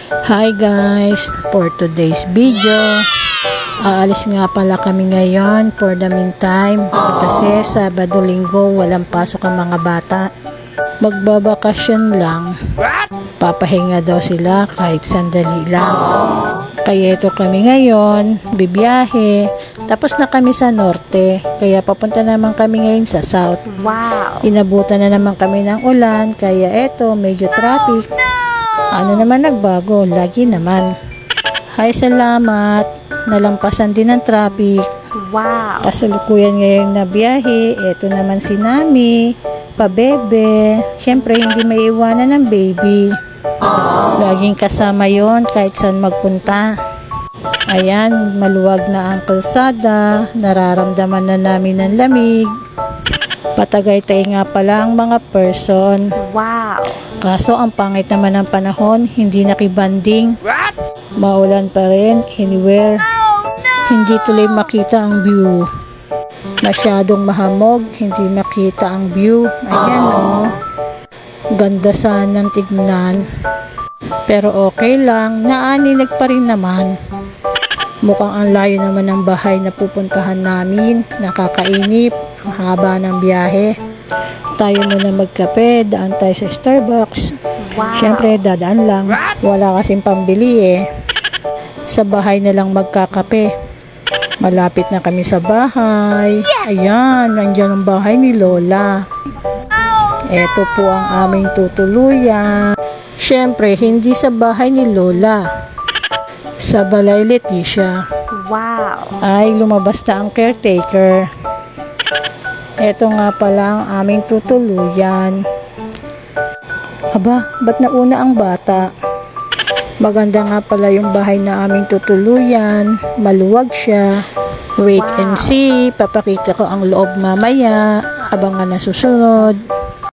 Hi guys, for today's video, aalis nga pala kami ngayon for the meantime kasi Sabado Linggo walang pasok ang mga bata. Magbabakasyon lang, papahinga daw sila kahit sandali lang. Kaya ito kami ngayon, bibiyahe, tapos na kami sa norte, kaya papunta naman kami ngayon sa south. Wow! Inabutan na naman kami ng ulan, kaya eto medyo traffic. Ano naman nagbago? Lagi naman. Hay, salamat. Nalampasan din ng traffic. Wow! Kasalukuyan ngayong nabiyahe. Ito naman si Nami, pabebe. Siyempre, hindi may iwanan ng baby. Laging kasama yon kahit saan magpunta. Ayan, maluwag na ang kalsada. Nararamdaman na namin ng lamig. Patagaytay nga pala ang mga person. Wow! Kaso ang pangit naman ng panahon, hindi nakibanding. Maulan pa rin, anywhere. Hindi tuloy makita ang view. Masyadong mahamog, hindi makita ang view. Ayan o. Ganda sanang tignan. Pero okay lang, naaninag pa rin naman. Mukhang ang layo naman ng bahay na pupuntahan namin. Nakakainip, ang haba ng biyahe. Tayo muna magkape, daan tayo sa Starbucks. Wow! Siyempre, dadaan lang. Wala kasing pambili eh. Sa bahay na lang magkakape. Malapit na kami sa bahay. Ayan, nandiyan ang bahay ni Lola. Ito po ang aming tutuluyan. Siyempre, hindi sa bahay ni Lola. Sa Balay Leticia. Wow! Ay, lumabas na ang caretaker. Ito nga pala ang aming tutuluyan. Aba, ba't nauna ang bata? Maganda nga pala yung bahay na aming tutuluyan. Maluwag siya. Wait and see. Papakita ko ang loob mamaya. Abangan na susunod.